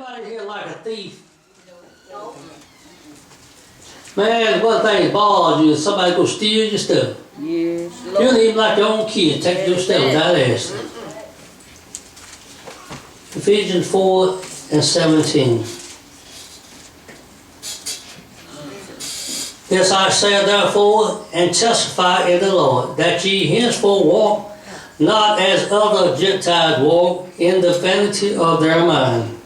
Anybody here like a thief? No. Man, one thing that bothers you is somebody go steal your stuff. Yes, You don't even like your own kids take your stuff without asking. Ephesians 4:17. This I say therefore, and testify in the Lord, that ye henceforth walk not as other Gentiles walk, in the vanity of their mind,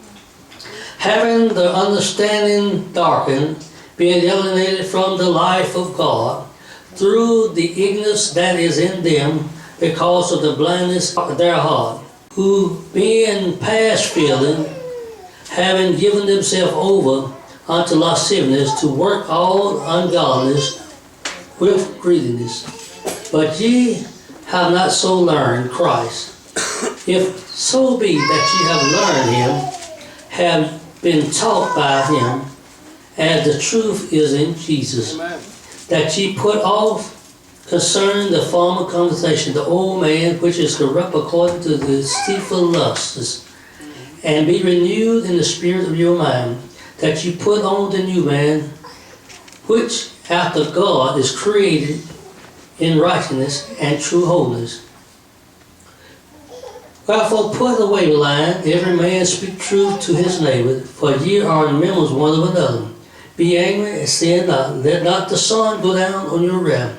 having the understanding darkened, being alienated from the life of God, through the ignorance that is in them, because of the blindness of their heart, who being past feeling, having given themselves over unto lasciviousness, to work all ungodliness with greediness. But ye have not so learned Christ. If so be that ye have learned him, have been taught by him, as the truth is in Jesus, Amen. That ye put off concerning the former conversation the old man which is corrupt according to the deceitful lusts, and be renewed in the spirit of your mind, that ye put on the new man, which after God is created in righteousness and true holiness. Wherefore put away lying, every man speak truth to his neighbor, for ye are members one of another. Be angry and sin not. Let not the sun go down on your wrath,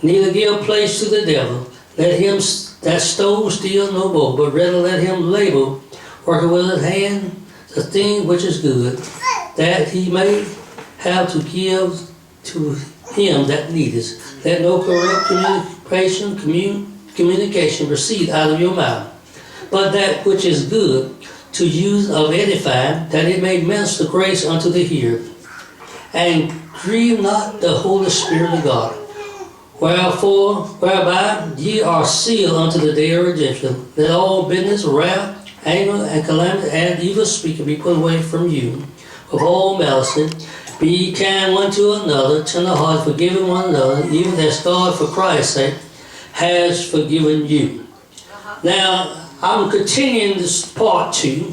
neither give place to the devil. Let him that stole steal no more, but rather let him labor, working with his hand the thing which is good, that he may have to give to him that needeth. Let no corrupt communication proceed out of your mouth, but that which is good, to use of edifying, that it may minister grace unto the hearer. And grieve not the Holy Spirit of God, whereby ye are sealed unto the day of redemption. Let all bitterness, wrath, anger, and calamity, and evil speaking be put away from you, of all malice. Be ye kind one to another, tender hearted, forgiving one another, even as God for Christ's sake has forgiven you. Now, I'm continuing this part 2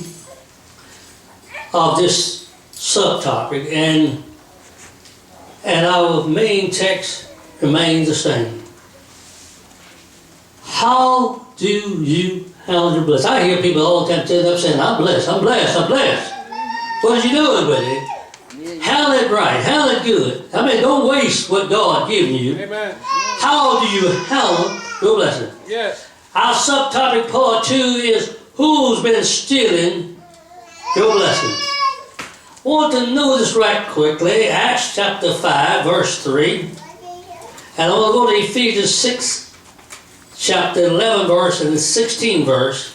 of this subtopic, and our main text remains the same. How do you handle your blessing? I hear people all the time tell them saying, I'm blessed, I'm blessed, I'm blessed. What are you doing with it? Handle it right, handle it good. I mean, don't waste what God given you. Amen. How do you handle your blessing? Yes. Our subtopic part 2 is, who's been stealing your blessing? I want to know this right quickly. Acts chapter 5, verse 3. And I'm going to go to Ephesians 6, chapter 11 verse, and the 16 verse.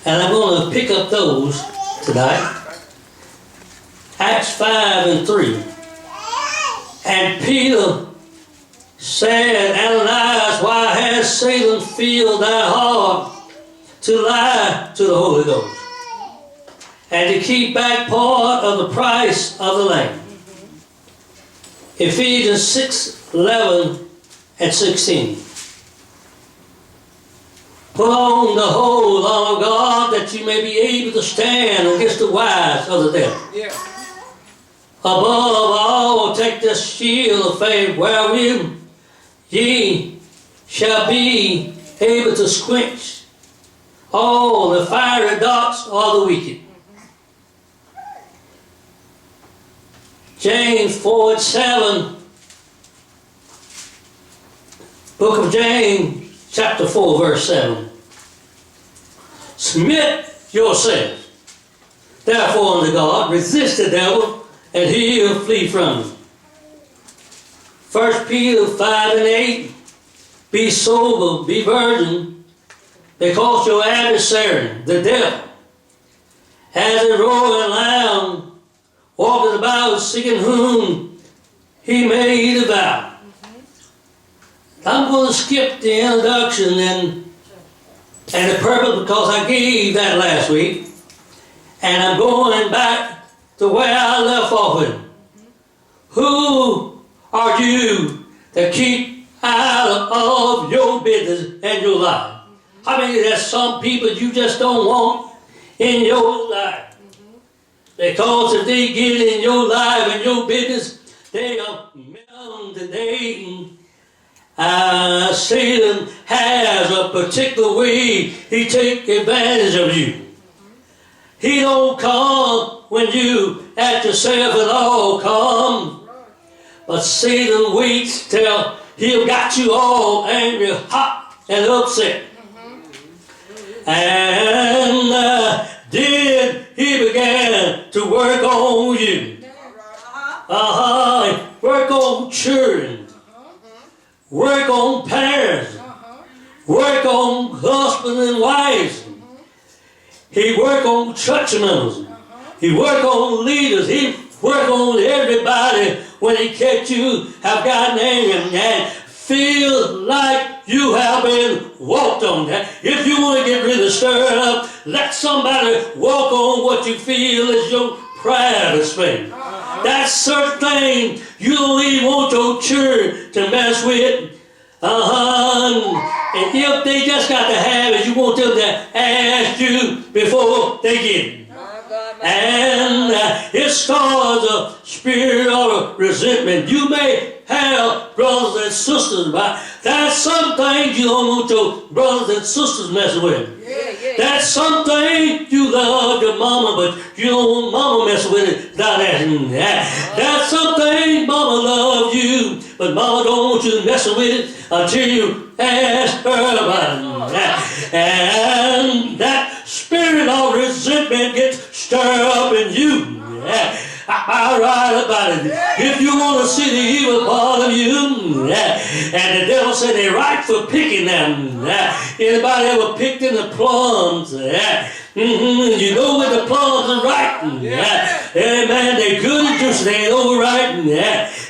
And I'm going to pick up those tonight. Acts 5 and 3. And Peter said, Ananias, why has Satan filled thy heart to lie to the Holy Ghost, and to keep back part of the price of the land? Ephesians 6:11 and 16. Put on the whole armor of God, that you may be able to stand against the wiles of the devil. Yeah. Above all, take the shield of faith, wherewith ye shall be able to quench all the fiery darts of the wicked. James 4:7, book of James, chapter 4, verse 7. Submit yourselves, therefore, unto God, resist the devil, and he will flee from you. 1 Peter 5 and 8, be sober, be virgin, because your adversary, the devil, as a roaring lion, walketh about seeking whom he may devour. I'm going to skip the introduction and the purpose, because I gave that last week, and I'm going back to where I left off with. Who are you that keep out of your business and your life? I mean, there's some people you just don't want in your life. Because if they get in your life and your business, they are melting today. Satan has a particular way he take advantage of you. He don't come when you at yourself at all come. But Satan waits till he've got you all angry, hot, and upset. And then he began to work on you. Work on children. Work on parents. Work on husbands and wives. He work on church members. He work on leaders. He work on everybody when he catch you have gotten angry and feel like you have been walked on. If you want to get really stirred up, let somebody walk on what you feel is your private space. That's certain thing you don't even want your church to mess with. And if they just got to have it, you want them to ask you before they get it. And it starts a spirit of resentment. You may have brothers and sisters, but that's some things you don't want your brothers and sisters messing with. That's something you love your mama, but you don't want mama messing with it. That's something mama loves you, but mama don't want you messing with it until you ask her about it. And that spirit of resentment gets stirred up in you. I write about it. If you want to see the evil part of you, and the devil said they're right for picking them. Anybody ever picked in the plums? You know when the plums are ripe. Amen. They're good and juicy. They ain't overripe.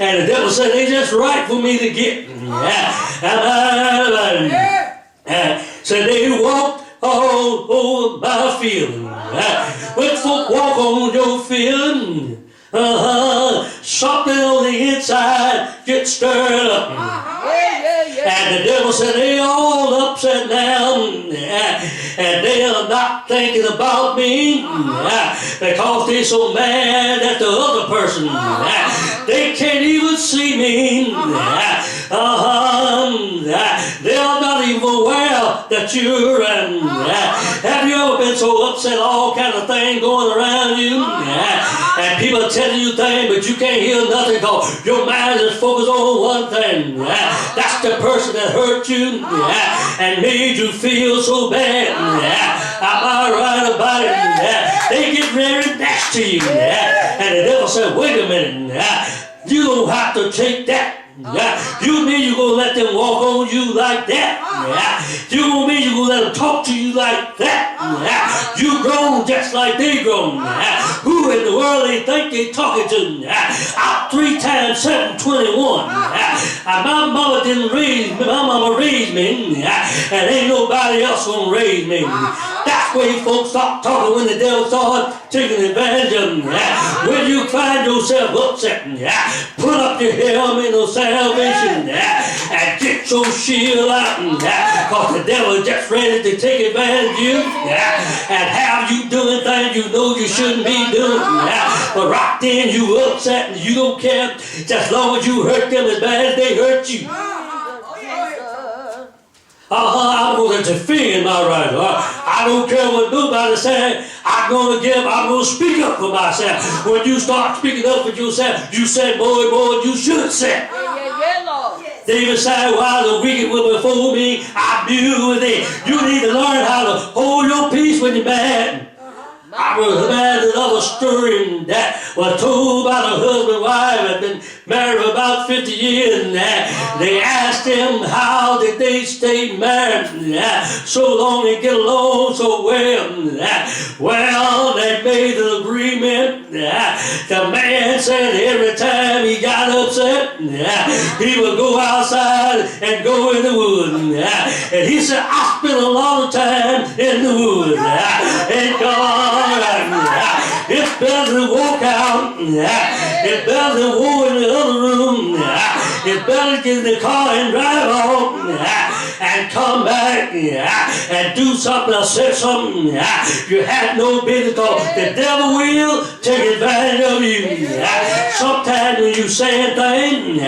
And the devil said they just right for me to get. So they walked all over my feeling. When folk walk on your feeling, something on the inside gets stirred up. And the devil said they all upset now, and they are not thinking about me because they're so mad at the other person. They can't even see me. They are not even aware that you're around. Have you ever been so upset, all kind of things going around you? And people telling you things, but you can't hear nothing because your mind is focused on one thing. That's the person that hurt you and made you feel so bad. Am I right about it? They get very next to you. And the devil said, wait a minute. You don't have to take that. You mean you're going to let them walk on you like that? You don't mean you're going to let them talk to you like that? You grown just like they grown. Who in the world they think they talking to? I'm 3 times 7, 21. My mama didn't raise me. My mama raised me. And ain't nobody else going to raise me. That's where folks stop talking when the devil starts taking advantage of them. When you find yourself upset, put up your helmet of salvation and get your shield out, because the devil is just ready to take advantage of you and have you doing things you know you shouldn't be doing. But right then you upset and you don't care, just as long as you hurt them as bad as they hurt you. I'm going to defend my right. I don't care what nobody says. I'm going to speak up for myself. When you start speaking up for yourself, you say, boy, you should say. Lord. David said, while the wicked were before me, I knew with it. You need to learn how to hold your peace when you're mad. I was mad at another story that was told by the husband and wife had been married for about 50 years. And they asked him how did they stay married so long and get along so well. Well, they made an agreement. The man said every time he got upset, he would go outside and go in the woods. And he said, I spent a lot of time in the woods. And God, it's better to walk out. It's better to walk in the other room. It's better to get in the car and drive off. And and come back and do something or say something you had no business, because the devil will take advantage of you. Sometimes when you say things,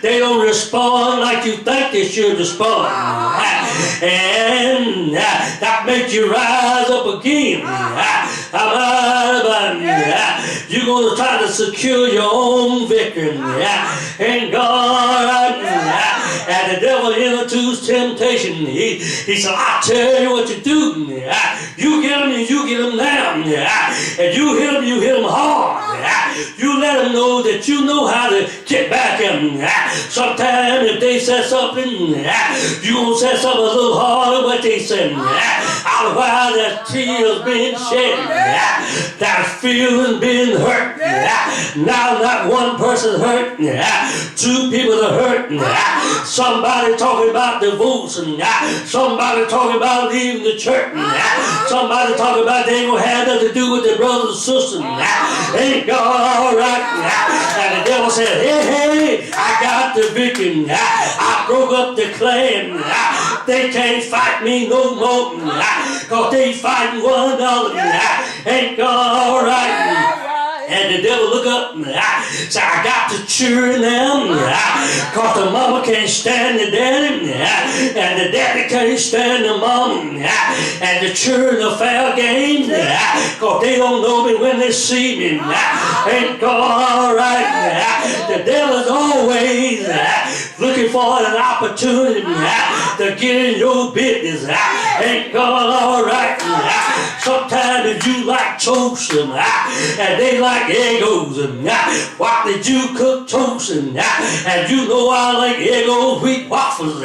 they don't respond like you think they should respond. And that makes you rise up again. You're going to try to secure your own victory. And God, and the devil introduced temptation. He said, I tell you what you do. You get them and you get them down. And you hit them hard. You let them know that you know how to get back at them. Sometimes if they say something, you going to say something a little harder what they say. Otherwise that tears being shed. That feeling being hurt. Now not one person hurt. Two people are hurt. Somebody talking about divorce. Somebody talking about leaving the church. Somebody talking about they ain't going to have nothing to do with their brothers and sisters. Ain't God all right? And the devil said, hey, I got the victory. I broke up the clan. They can't fight me no more. Because they fighting one another. Ain't God all right? And the devil look up and say, I got to cheer them, because the mama can't stand the daddy, and the daddy can't stand the mama, and the cheer the fair game, because they don't know me when they see me. Ain't God all right? The devil's always looking for an opportunity to get in your business. Ain't God all right? Sometimes if you like toast and they like egos, why did you cook toast and you know I like Eggo wheat waffles?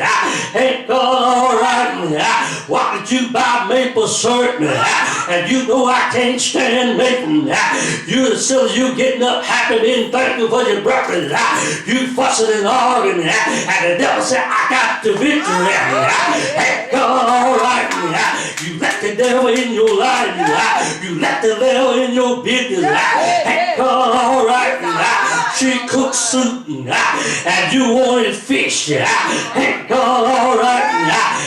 Ain't God all right? Why did you buy maple syrup and you know I can't stand maple? You still you getting up happy being thankful for your breakfast. You fussing and arguing, and the devil said, I got the victory. Ain't God all right? You let the devil in your life. You let the devil in your business. Ain't God all right? She cooks soup and you wanted fish. Ain't God all right?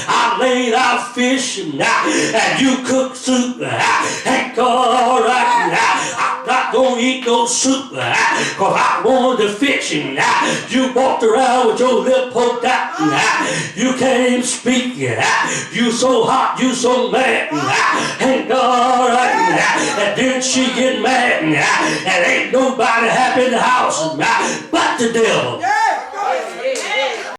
I laid out fish and you cook soup. Ain't God all right? I'm not going to eat no soup because I wanted the fish. You walked around with your lip poked out. You can't even speak. You so hot, you so mad. Ain't God all right? And then she get mad. And ain't nobody happy in the house but the devil.